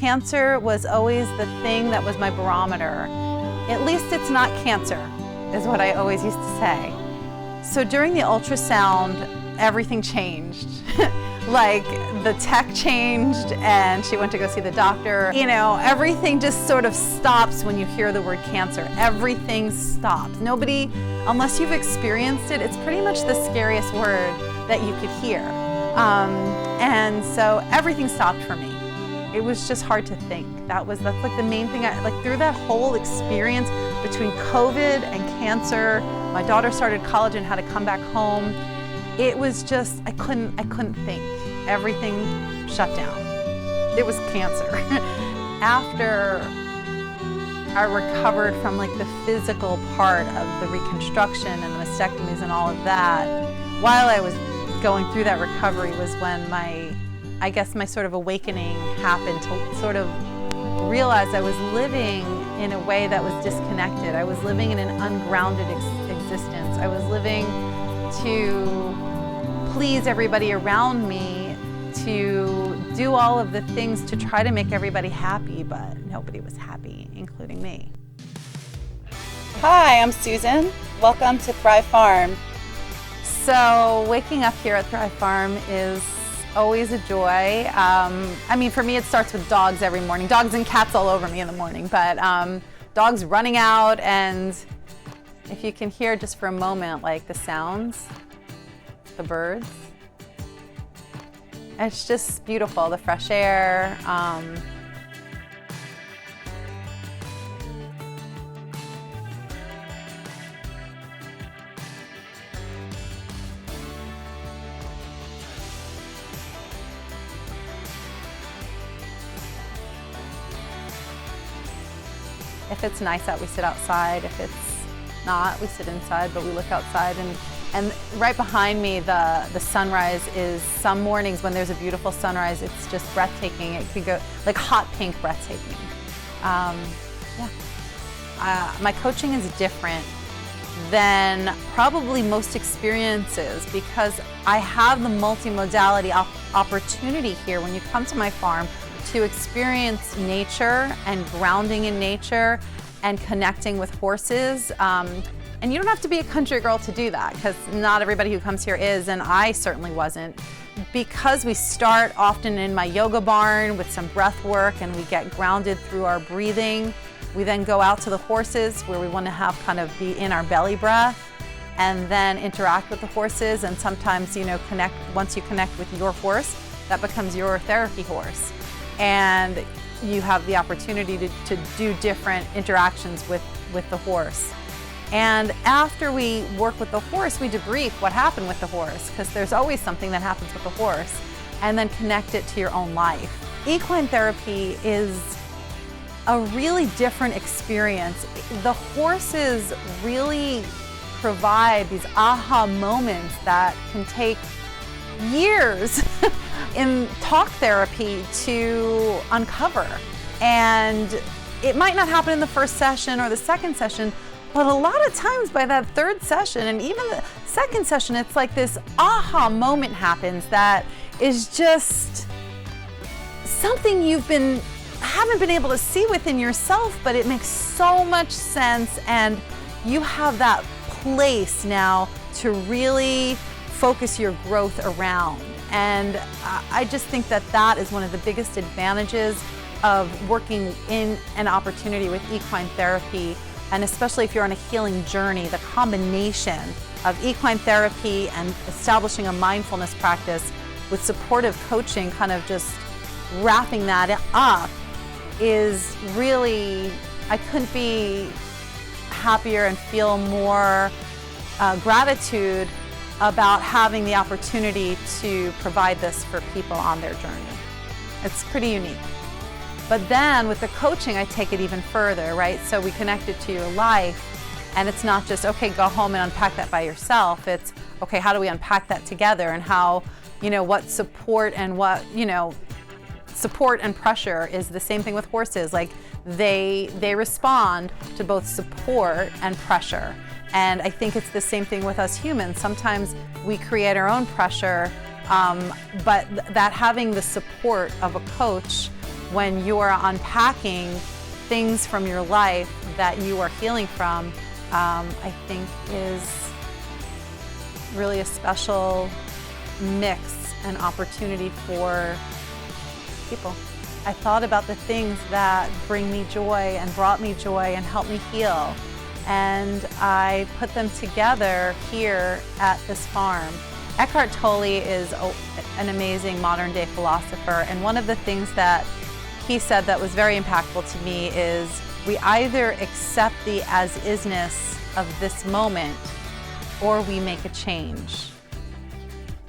cancer was always the thing that was my barometer. At least it's not cancer, is what I always used to say. So during the ultrasound, everything changed. Like the tech changed and she went to go see the doctor. You know, everything just sort of stops when you hear the word cancer. Everything stops. Nobody, unless you've experienced it, it's pretty much the scariest word that you could hear. And so everything stopped for me. It was just hard to think. That's like the main thing. Through that whole experience between COVID and cancer, my daughter started college and had to come back home. It was just, I couldn't think. Everything shut down. It was cancer. After I recovered from like the physical part of the reconstruction and the mastectomies and all of that, while I was going through that recovery was when my sort of awakening happened to sort of realize I was living in a way that was disconnected. I was living in an ungrounded existence. I was living to please everybody around me, to do all of the things to try to make everybody happy, but nobody was happy, including me. Hi, I'm Susan. Welcome to Thrive Farm. So waking up here at Thrive Farm is always a joy. I mean, for me, it starts with dogs every morning. Dogs and cats all over me in the morning, but dogs running out, and if you can hear just for a moment, like the sounds, the birds, it's just beautiful, the fresh air. If it's nice out, we sit outside. If it's not, we sit inside, but we look outside. And right behind me, the sunrise is, some mornings when there's a beautiful sunrise, it's just breathtaking. It could go like hot pink breathtaking. My coaching is different than probably most experiences because I have the multimodality opportunity here when you come to my farm to experience nature and grounding in nature and connecting with horses. And you don't have to be a country girl to do that, because not everybody who comes here is, and I certainly wasn't. Because we start often in my yoga barn with some breath work and we get grounded through our breathing. We then go out to the horses where we want to have kind of be in our belly breath and then interact with the horses, and sometimes, you know, once you connect with your horse, that becomes your therapy horse. And you have the opportunity to do different interactions with the horse. And after we work with the horse, we debrief what happened with the horse, because there's always something that happens with the horse, and then connect it to your own life. Equine therapy is a really different experience. The horses really provide these aha moments that can take years in talk therapy to uncover. And it might not happen in the first session or the second session, but a lot of times by that third session and even the second session, it's like this aha moment happens that is just something you haven't been able to see within yourself, but it makes so much sense, and you have that place now to really focus your growth around. And I just think that is one of the biggest advantages of working in an opportunity with equine therapy. And especially if you're on a healing journey, the combination of equine therapy and establishing a mindfulness practice with supportive coaching, kind of just wrapping that up, is really, I couldn't be happier and feel more gratitude about having the opportunity to provide this for people on their journey. It's pretty unique. But then with the coaching, I take it even further, right? So we connect it to your life, and it's not just, okay, go home and unpack that by yourself. It's, okay, how do we unpack that together, and how, you know, what support and what, you know, support and pressure is the same thing with horses. Like they respond to both support and pressure. And I think it's the same thing with us humans. Sometimes we create our own pressure, but that having the support of a coach when you are unpacking things from your life that you are healing from, I think is really a special mix and opportunity for people. I thought about the things that bring me joy and brought me joy and helped me heal, and I put them together here at this farm. Eckhart Tolle is an amazing modern-day philosopher, and one of the things that he said that was very impactful to me is we either accept the as-isness of this moment or we make a change.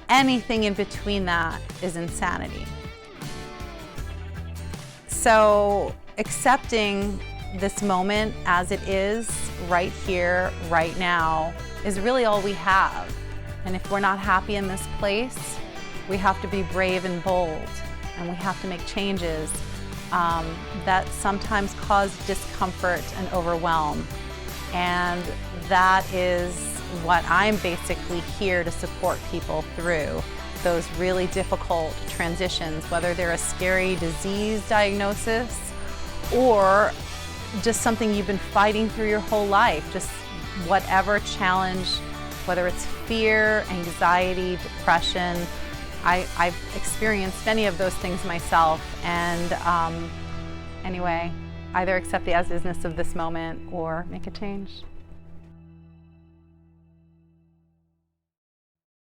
Anything in between that is insanity. So accepting this moment as it is, right here, right now, is really all we have. And if we're not happy in this place, we have to be brave and bold, and we have to make changes that sometimes cause discomfort and overwhelm. And that is what I'm basically here to support people through, those really difficult transitions, whether they're a scary disease diagnosis or just something you've been fighting through your whole life, just whatever challenge, whether it's fear, anxiety, depression. I've experienced many of those things myself, and anyway, either accept the as-isness of this moment or make a change.